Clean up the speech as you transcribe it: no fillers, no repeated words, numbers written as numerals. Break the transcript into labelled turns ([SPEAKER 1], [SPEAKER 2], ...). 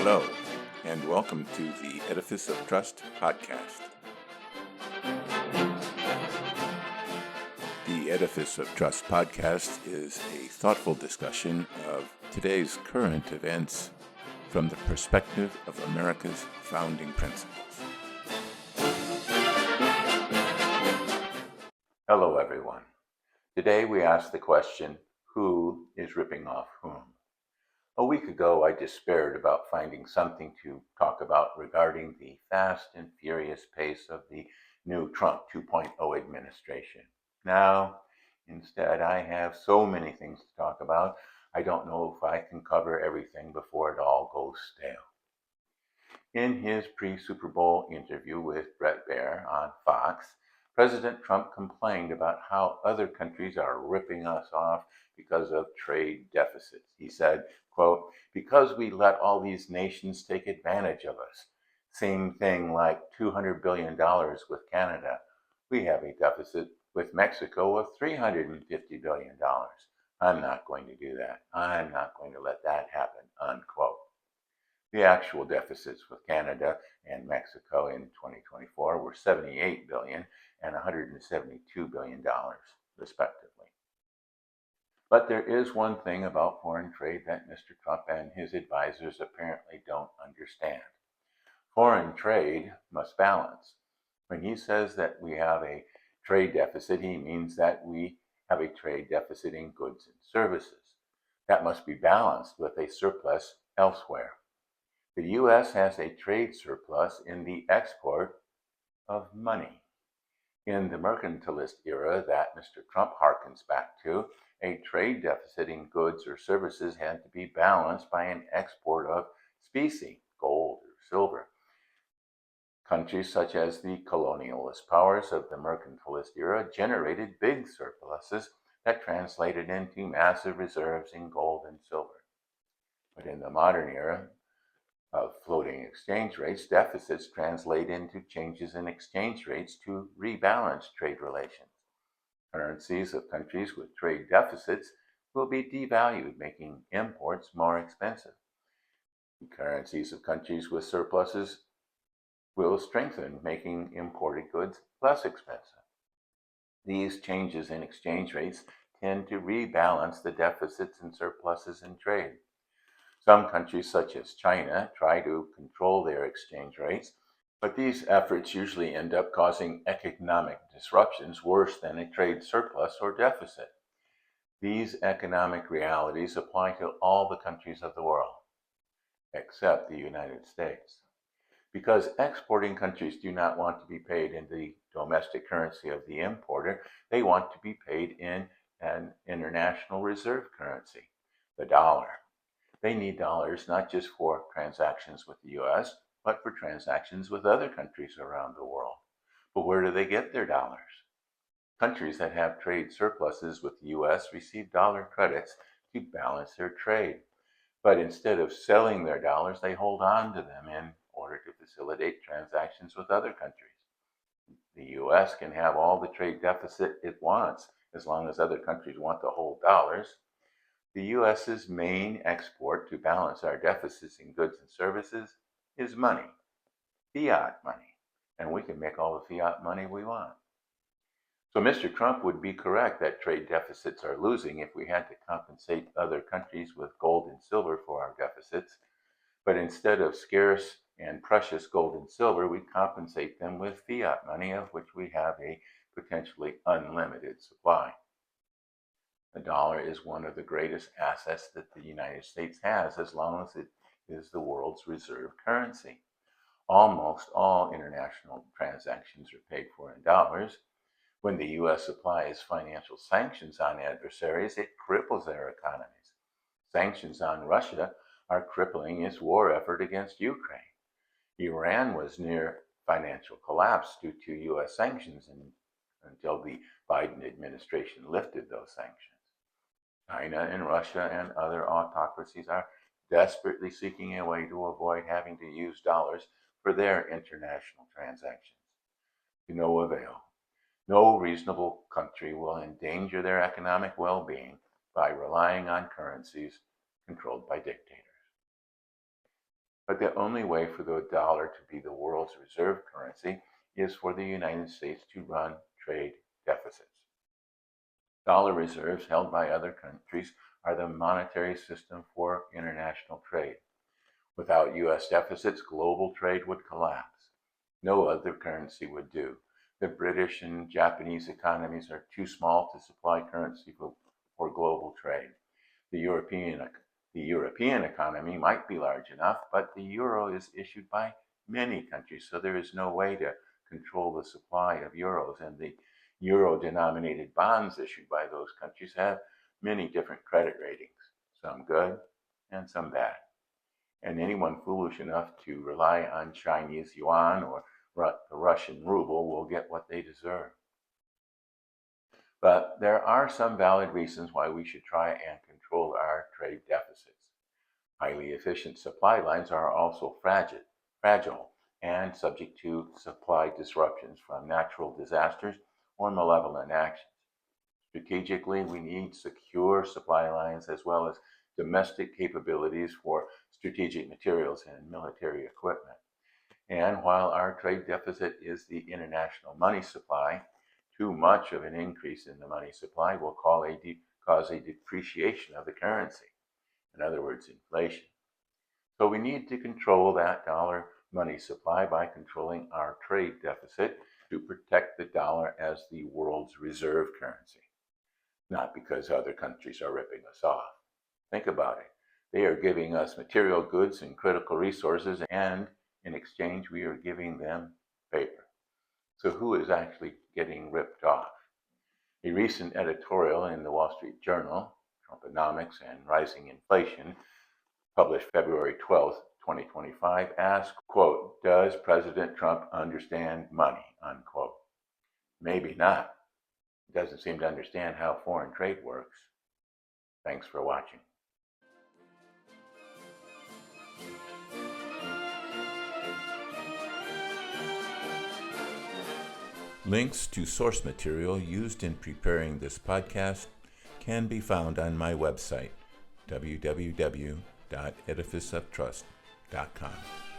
[SPEAKER 1] Hello, and welcome to the Edifice of Trust podcast. The Edifice of Trust podcast is a thoughtful discussion of today's current events from the perspective of America's founding principles. Hello, everyone. Today we ask the question, who is ripping off whom? A week ago, I despaired about finding something to talk about regarding the fast and furious pace of the new Trump 2.0 administration. Now, instead, I have so many things to talk about, I don't know if I can cover everything before it all goes stale. In his pre-Super Bowl interview with Bret Baier on Fox, President Trump complained about how other countries are ripping us off because of trade deficits. He said, quote, because we let all these nations take advantage of us. Same thing like $200 billion with Canada. We have a deficit with Mexico of $350 billion. I'm not going to do that. I'm not going to let that happen, unquote. The actual deficits with Canada and Mexico in 2024 were $78 billion and $172 billion, respectively. But there is one thing about foreign trade that Mr. Trump and his advisors apparently don't understand. Foreign trade must balance. When he says that we have a trade deficit, he means that we have a trade deficit in goods and services. That must be balanced with a surplus elsewhere. The U.S. has a trade surplus in the export of money. In the mercantilist era that Mr. Trump harkens back to, a trade deficit in goods or services had to be balanced by an export of specie, gold or silver. Countries such as the colonialist powers of the mercantilist era generated big surpluses that translated into massive reserves in gold and silver. But in the modern era of floating exchange rates, deficits translate into changes in exchange rates to rebalance trade relations. Currencies of countries with trade deficits will be devalued, making imports more expensive. The currencies of countries with surpluses will strengthen, making imported goods less expensive. These changes in exchange rates tend to rebalance the deficits and surpluses in trade. Some countries, such as China, try to control their exchange rates, but these efforts usually end up causing economic disruptions worse than a trade surplus or deficit. These economic realities apply to all the countries of the world, except the United States. Because exporting countries do not want to be paid in the domestic currency of the importer, they want to be paid in an international reserve currency, the dollar. They need dollars not just for transactions with the U.S., but for transactions with other countries around the world. But where do they get their dollars? Countries that have trade surpluses with the U.S. receive dollar credits to balance their trade. But instead of selling their dollars, they hold on to them in order to facilitate transactions with other countries. The U.S. can have all the trade deficit it wants as long as other countries want to hold dollars. The U.S.'s main export to balance our deficits in goods and services is money, fiat money, and we can make all the fiat money we want. So Mr. Trump would be correct that trade deficits are losing if we had to compensate other countries with gold and silver for our deficits. But instead of scarce and precious gold and silver, we compensate them with fiat money, of which we have a potentially unlimited supply. The dollar is one of the greatest assets that the United States has, as long as it is the world's reserve currency. Almost all international transactions are paid for in dollars. When the U.S. applies financial sanctions on adversaries, it cripples their economies. Sanctions on Russia are crippling its war effort against Ukraine. Iran was near financial collapse due to U.S. sanctions until the Biden administration lifted those sanctions. China and Russia and other autocracies are desperately seeking a way to avoid having to use dollars for their international transactions. To no avail. No reasonable country will endanger their economic well-being by relying on currencies controlled by dictators. But the only way for the dollar to be the world's reserve currency is for the United States to run trade deficits. Dollar reserves held by other countries are the monetary system for international trade. Without U.S. deficits, global trade would collapse. No other currency would do. The British and Japanese economies are too small to supply currency for global trade. The European economy might be large enough, but the euro is issued by many countries, so there is no way to control the supply of euros. And the euro-denominated bonds issued by those countries have many different credit ratings, some good and some bad. And anyone foolish enough to rely on Chinese yuan or the Russian ruble will get what they deserve. But there are some valid reasons why we should try and control our trade deficits. Highly efficient supply lines are also fragile and subject to supply disruptions from natural disasters or malevolent actions. Strategically, we need secure supply lines as well as domestic capabilities for strategic materials and military equipment. And while our trade deficit is the international money supply, too much of an increase in the money supply will cause a depreciation of the currency. In other words, inflation. So we need to control that dollar money supply by controlling our trade deficit to protect the dollar as the world's reserve currency. Not because other countries are ripping us off. Think about it. They are giving us material goods and critical resources, and in exchange, we are giving them paper. So who is actually getting ripped off? A recent editorial in the Wall Street Journal, Trumponomics and Rising Inflation, published February 12th, 2025, asked, quote, "Does President Trump understand money?" Unquote. Maybe not. He doesn't seem to understand how foreign trade works. Thanks for watching. Links to source material used in preparing this podcast can be found on my website, www.edificeoftrust.com.